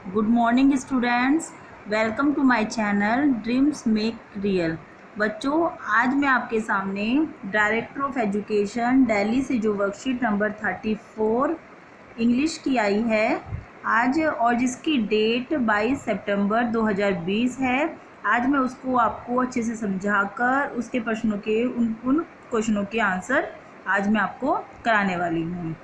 Good morning students, welcome to my channel dreams make real. बच्चों, आज मैं आपके सामने डायरेक्टर ऑफ एजुकेशन दिल्ली से जो वर्कशीट नंबर 34 इंग्लिश की आई है आज, और जिसकी डेट 22 सितंबर 2020 है। आज मैं उसको आपको अच्छे से समझाकर उसके प्रश्नों के उन क्वेश्चनों के आंसर आज मैं आपको कराने वाली हूँ।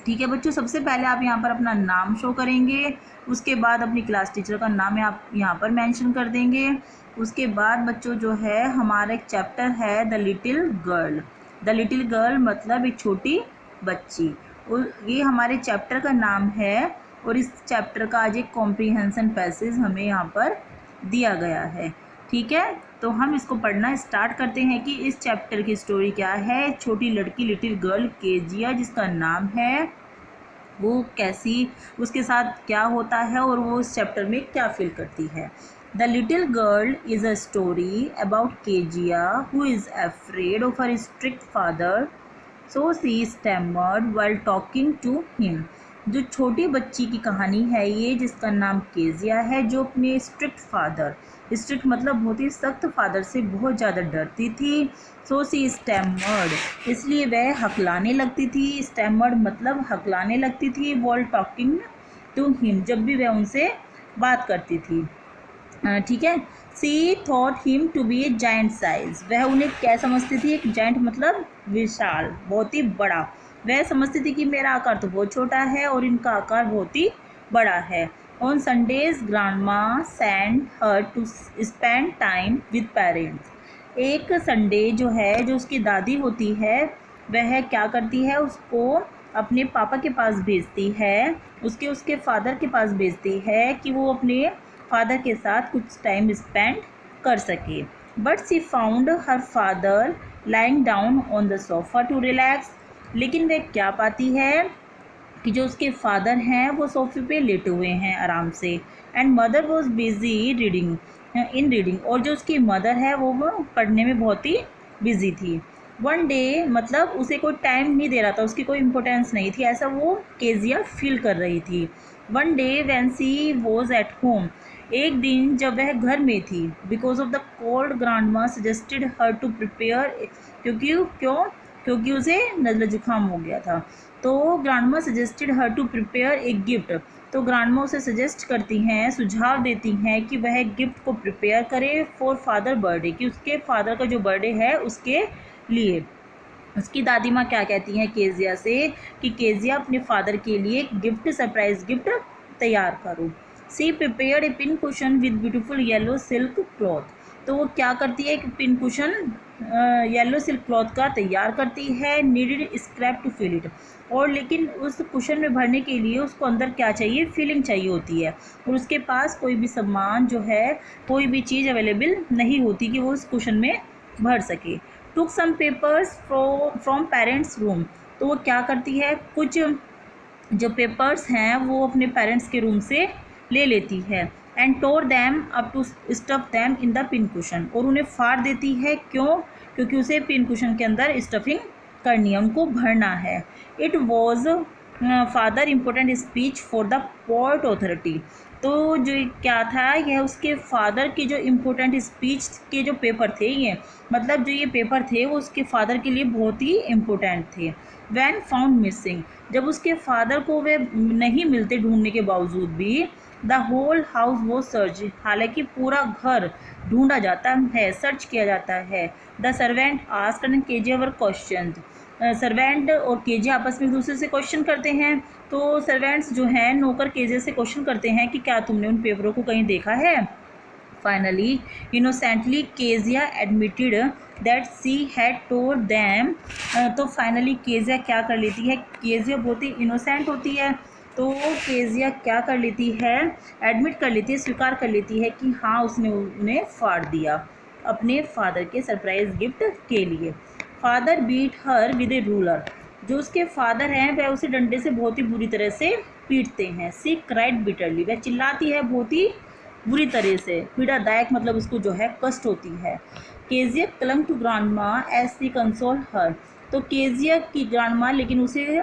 ठीक है बच्चों, सबसे पहले आप यहाँ पर अपना नाम शो करेंगे। उसके बाद अपनी क्लास टीचर का नाम आप यहाँ पर मेंशन कर देंगे। उसके बाद बच्चों जो है हमारा एक चैप्टर है the little girl. The little girl मतलब एक छोटी बच्ची, और ये हमारे चैप्टर का नाम है। और इस चैप्टर का आज एक कॉम्प्रीहेंशन पैसेज हमें यहाँ पर दिया गया है। ठीक है, तो हम इसको पढ़ना स्टार्ट करते हैं कि इस चैप्टर की स्टोरी क्या है। छोटी लड़की लिटिल गर्ल केजिया जिसका नाम है, वो कैसी, उसके साथ क्या होता है और वो इस चैप्टर में क्या फील करती है। The little girl is a story about Kezia who is afraid of her strict father, so she stammered while talking to him. जो छोटी बच्ची की कहानी है ये, जिसका नाम केजिया है, जो अपने स्ट्रिक्ट फादर, स्ट्रिक्ट मतलब बहुत ही सख्त फादर से बहुत ज़्यादा डरती थी। सो सी स्टैमर्ड, इसलिए वह हकलाने लगती थी। स्टैमर्ड मतलब हकलाने लगती थी। वॉल टॉकिंग टू हिम, जब भी वह उनसे बात करती थी। ठीक है। She thought him to be a giant size, वह उन्हें क्या समझती थी? एक जाइंट मतलब विशाल, बहुत ही बड़ा। वह समझती थी कि मेरा आकार तो बहुत छोटा है और इनका आकार बहुत ही बड़ा है। On Sundays grandma send her to spend time with parents. एक संडे जो है, जो उसकी दादी होती है, वह क्या करती है? उसको अपने पापा के पास भेजती है, उसके फादर के पास भेजती है कि वो अपने फादर के साथ कुछ टाइम स्पेंड कर सके। But she found her father lying down on the sofa to relax. लेकिन वह क्या पाती है कि जो उसके फादर हैं वो सोफे पे लेटे हुए हैं आराम से। And mother was busy reading in reading, और जो उसकी मदर है वो पढ़ने में बहुत ही बिजी थी। वन डे मतलब उसे कोई टाइम नहीं दे रहा था, उसकी कोई इम्पोर्टेंस नहीं थी, ऐसा वो केजिया फील कर रही थी। One day when she was at home, एक दिन जब वह घर में थी, because of the cold grandma suggested her to prepare, क्योंकि उसे नज़ला जुकाम हो गया था। तो grandma suggested her to prepare a gift, तो ग्रांडमा उसे सजेस्ट करती हैं, सुझाव देती हैं कि वह गिफ्ट को प्रिपेयर करे फॉर फादर बर्थडे, कि उसके फादर का जो बर्थडे है उसके लिए। उसकी दादी माँ क्या कहती हैं केजिया से कि केजिया अपने फादर के लिए एक गिफ्ट, सरप्राइज गिफ्ट तैयार करो। She prepared a pin cushion with beautiful yellow silk cloth, तो वो क्या करती है? एक pin cushion yellow silk cloth का तैयार करती है। Needed scrap to fill it, और लेकिन उस कुशन में भरने के लिए उसको अंदर क्या चाहिए? फिलिंग चाहिए होती है, और उसके पास कोई भी सामान जो है, कोई भी चीज़ अवेलेबल नहीं होती कि वो उस कुशन में भर सके। Took some papers from parents room, तो वो क्या करती है? कुछ जो पेपर्स हैं वो अपने पेरेंट्स के रूम से ले लेती है। And tore them up to stuff them in the pin cushion, और उन्हें फाड़ देती है। क्यों? क्योंकि उसे पिन कुशन के अंदर स्टफिंग करनी है, उनको भरना है। It was father important speech for the port authority, तो जो क्या था, यह उसके फादर की जो इम्पोर्टेंट स्पीच के जो पेपर थे, ये मतलब जो ये पेपर थे वो उसके फादर के लिए बहुत ही इम्पोर्टेंट थे। वैन फाउंड मिसिंग, जब उसके फादर को वे नहीं मिलते ढूंढने के बावजूद भी, द होल हाउस वो सर्च, हालांकि पूरा घर ढूंढा जाता है, सर्च किया जाता है। The servant asked and KG were question, servant और केजे आपस में एक दूसरे से क्वेश्चन करते हैं। तो सर्वेंट्स जो हैं, नौकर केजे से क्वेश्चन करते हैं कि क्या तुमने उन पेपरों को कहीं देखा है। Finally innocently Kezia admitted that she had told them, तो फाइनली केजिया क्या कर लेती है? केजिया बहुत ही इनोसेंट होती है, तो केजिया क्या कर लेती है? एडमिट कर लेती है, स्वीकार कर लेती है कि हाँ उसने उन्हें फाड़ दिया अपने फादर के सरप्राइज गिफ्ट के लिए। Father beat her with a ruler, जो उसके फादर हैं वह उसे डंडे से बहुत ही बुरी तरह से पीटते हैं। सी क्राइड बिटरली, वह चिल्लाती है बहुत ही बुरी तरह से, पीड़ादायक मतलब उसको जो है कष्ट होती है। Kezia clung to grandma as she console her, तो केजिया की ग्रांडमा लेकिन उसे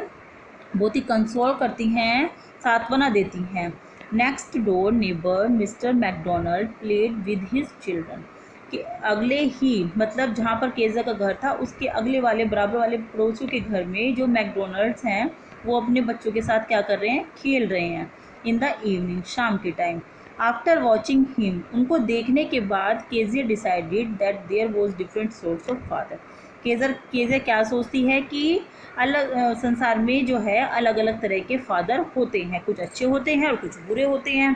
बहुत ही कंसोल करती हैं, सांत्वना देती हैं। Next door neighbour mister McDonald played with his children, कि अगले ही मतलब जहाँ पर केज़ा का घर था उसके अगले वाले बराबर वाले पड़ोसियों के घर में जो मैकडोनल्ड्स हैं वो अपने बच्चों के साथ क्या कर रहे हैं, खेल रहे हैं। इन द इवनिंग, शाम के टाइम। आफ्टर वॉचिंग हिम, उनको देखने के बाद Kezia decided that there was different source of father. Kezia क्या सोचती है कि अलग संसार में जो है अलग अलग तरह के फादर होते हैं, कुछ अच्छे होते हैं और कुछ बुरे होते हैं।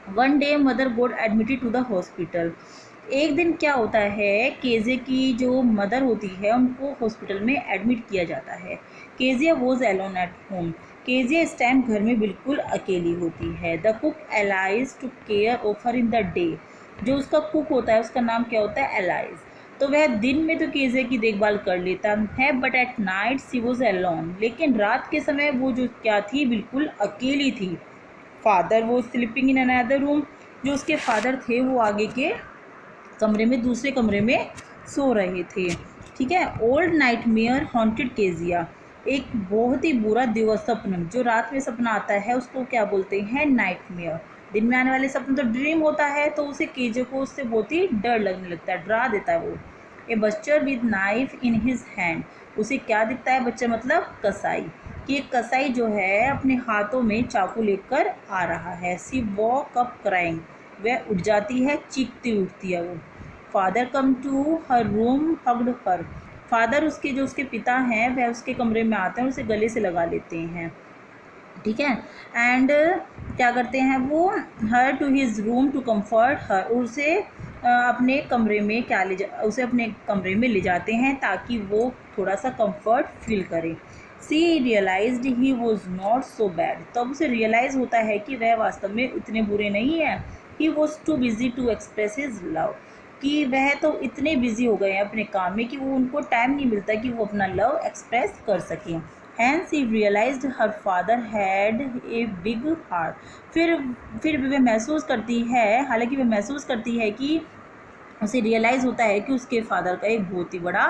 One day mother got admitted to the hospital, एक दिन क्या होता है, केजे की जो मदर होती है उनको हॉस्पिटल में एडमिट किया जाता है। Kezia was alone at home, Kezia इस टाइम घर में बिल्कुल अकेली होती है। The cook Alice to care of her in the day, जो उसका कुक होता है उसका नाम क्या होता है, एलाइज। तो वह दिन में तो केजे की देखभाल कर लेता है, but at night she was alone, लेकिन रात के समय वो जो क्या थी, बिल्कुल अकेली थी। फादर वो स्लीपिंग इन अनदर रूम, जो उसके फादर थे वो आगे के कमरे में, दूसरे कमरे में सो रहे थे। ठीक है। ओल्ड नाइटमेयर हॉन्टेड केजिया, एक बहुत ही बुरा दिवस स्वप्न, जो रात में सपना आता है उसको क्या बोलते हैं, नाइटमेयर। दिन में आने वाले सपने तो ड्रीम होता है, तो उसे केजे को उससे बहुत ही डर लगने लगता है, डरा देता है वो। A butcher with knife in his hand, उसे क्या दिखता है, बच्चा मतलब कसाई, कि एक कसाई जो है अपने हाथों में चाकू लेकर आ रहा है। सी वॉक अप क्राइंग, वह उठ जाती है, चीखती उठती है वो। Father come to her room hugged her, father उसके जो उसके पिता हैं वह उसके कमरे में आते हैं और उसे गले से लगा लेते हैं। ठीक है। एंड क्या करते हैं वो, her to his room to comfort her, उसे अपने कमरे में क्या उसे अपने कमरे में ले जाते हैं ताकि वो थोड़ा सा कंफर्ट फील करे। She realized he was not so bad, तब उसे रियलाइज़ होता है कि वह वास्तव में इतने बुरे नहीं हैं। He was too busy to express his love, कि वह तो इतने बिजी हो गए हैं अपने काम में कि वो उनको टाइम नहीं मिलता कि वो अपना लव एक्सप्रेस कर सकें। Hence he realized her father had a big heart, फिर वह महसूस करती है, हालांकि वह महसूस करती है कि उसे रियलाइज़ होता है कि उसके फादर का एक बहुत ही बड़ा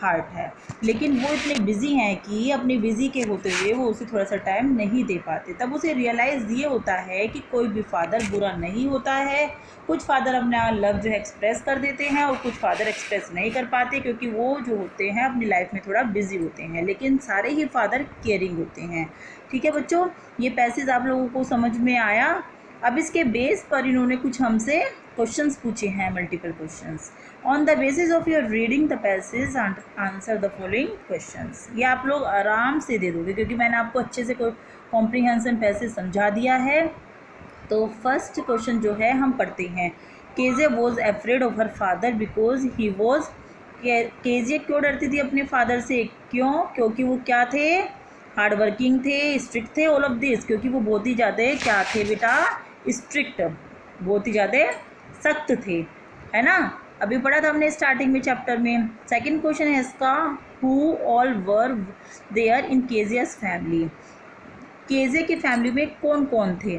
हार्ट है, लेकिन वो इतने बिजी हैं कि अपने बिजी के होते हुए वो उसे थोड़ा सा टाइम नहीं दे पाते। तब उसे रियलाइज़ ये होता है कि कोई भी फादर बुरा नहीं होता है। कुछ फादर अपना लव जो है एक्सप्रेस कर देते हैं और कुछ फादर एक्सप्रेस नहीं कर पाते, क्योंकि वो जो होते हैं अपनी लाइफ में थोड़ा बिजी होते हैं, लेकिन सारे ही फादर केयरिंग होते हैं। ठीक है बच्चों, ये पैसेज आप लोगों को समझ में आया। अब इसके बेस पर इन्होंने कुछ हमसे क्वेश्चंस पूछे हैं, multiple questions. On the basis of your reading the passage answer the following questions, ये आप लोग आराम से दे दोगे क्योंकि मैंने आपको अच्छे से कॉम्प्रीहेंशन पैसेज समझा दिया है। तो फर्स्ट क्वेश्चन जो है हम पढ़ते हैं। Kezia was afraid of her father because he was, Kezia क्यों डरती थी अपने फादर से, क्यों, क्योंकि वो क्या थे, हार्ड वर्किंग थे, स्ट्रिक्ट थे। ऑल ऑफ दिस, क्योंकि वो बहुत ही ज़्यादा क्या थे बेटा, स्ट्रिक्ट, बहुत ही ज़्यादा सख्त थे, है ना। अभी पढ़ा था हमने स्टार्टिंग में चैप्टर में। सेकंड क्वेश्चन है इसका, who all were there in Kezia's family, Kezia की फैमिली में कौन कौन थे,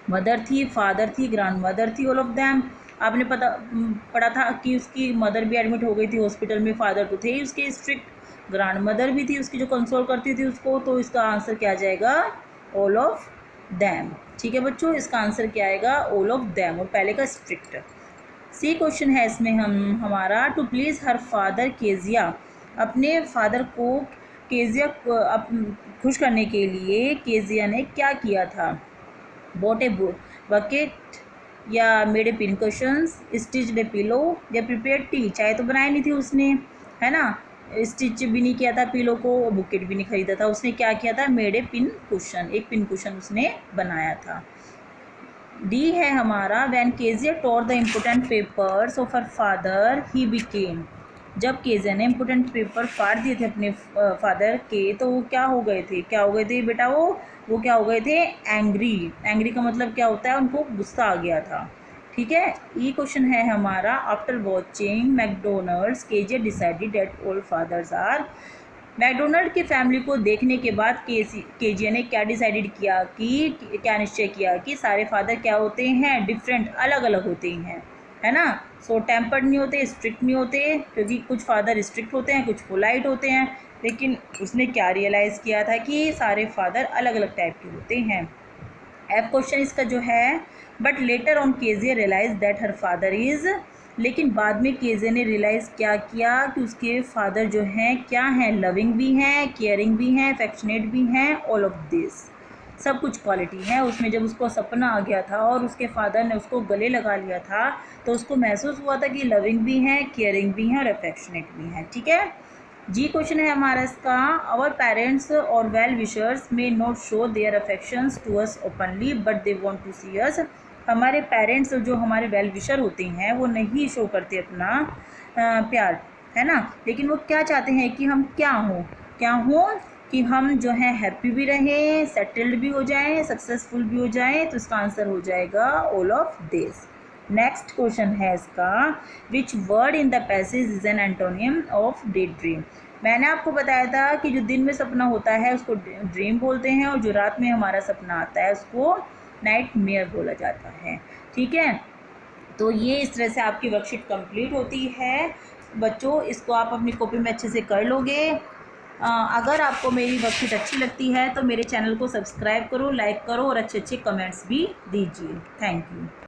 मदर थी, फादर थी, ग्रैंड मदर थी, ऑल ऑफ देम। आपने पढ़ा था कि उसकी मदर भी एडमिट हो गई थी हॉस्पिटल में, फादर तो थे ही उसके स्ट्रिक्ट, ग्रैंड मदर भी थी उसकी जो कंसोल करती थी उसको, तो इसका आंसर क्या आ जाएगा, ऑल ऑफ दैम। ठीक है बच्चों, इसका आंसर क्या आएगा, ऑल ऑफ दैम, और पहले का स्ट्रिक्ट। सी क्वेश्चन है इसमें हमारा, to please her father Kezia, अपने फादर को केजिया खुश करने के लिए केजिया ने क्या किया था, बॉट ए बकेट या made a pin cushions, stitch a pillow या प्रिपेयर टी, चाय तो बनाई नहीं थी उसने, है ना, स्टिच भी नहीं किया था पिलो को, बुकेट भी नहीं खरीदा था उसने, क्या किया था, मेड ए पिन कुशन, एक पिन कुशन उसने बनाया था। डी है हमारा, when Kezia tore the important papers of her father he became, जब केजिया ने इम्पोर्टेंट पेपर फाड़ दिए थे अपने फादर के, तो वो क्या हो गए थे, क्या हो गए थे बेटा, वो क्या हो गए थे, एंग्री। एंग्री का मतलब क्या होता है, उनको गुस्सा आ गया था। ठीक है। ये क्वेश्चन है हमारा, after watching McDonalds Kezia decided that all fathers are, McDonald की फैमिली को देखने के बाद केजिया ने क्या डिसाइडेड किया, कि क्या निश्चय किया कि सारे फादर क्या होते हैं, डिफरेंट, अलग अलग होते हैं, है ना। सो टेम्पर्ड नहीं होते, स्ट्रिक्ट नहीं होते, क्योंकि कुछ फादर स्ट्रिक्ट होते हैं, कुछ पोलाइट होते हैं, लेकिन उसने क्या रियलाइज़ किया था कि सारे फादर अलग अलग टाइप के होते हैं। एफ क्वेश्चन इसका जो है, but later on Kezia realize that her father is, लेकिन बाद में केजे ने रियलाइज़ क्या किया कि उसके फादर जो हैं क्या हैं, लविंग भी हैं, केयरिंग भी हैं, अफेक्शनेट भी हैं, ऑल ऑफ दिस, सब कुछ क्वालिटी है उसमें। जब उसको सपना आ गया था और उसके फादर ने उसको गले लगा लिया था तो उसको महसूस हुआ था कि लविंग भी हैं, केयरिंग भी हैं और अफेक्शनेट भी हैं। ठीक है, जी क्वेश्चन है हमारा इसका, आवर पेरेंट्स और वेल विशर्स में not show their affections to us openly but they want to see us. हमारे पेरेंट्स जो हमारे वेल विशर होते हैं वो नहीं शो करते अपना प्यार, है ना, लेकिन वो क्या चाहते हैं कि हम क्या हों कि हम जो है हैप्पी भी रहें, सेटल्ड भी हो जाएं, सक्सेसफुल भी हो जाएं। तो इसका आंसर हो जाएगा all of this. Next question है इसका, which word in the passage is an antonym of day dream. मैंने आपको बताया था कि जो दिन में सपना होता है उसको ड्रीम बोलते हैं और जो रात में हमारा सपना आता है उसको नाइट मेयर बोला जाता है। ठीक है, तो ये इस तरह से आपकी वर्कशीट कंप्लीट होती है बच्चों। इसको आप अपनी कॉपी में अच्छे से कर लोगे। अगर आपको मेरी वर्कशीट अच्छी लगती है तो मेरे चैनल को सब्सक्राइब करो, लाइक करो और अच्छे अच्छे कमेंट्स भी दीजिए। Thank you.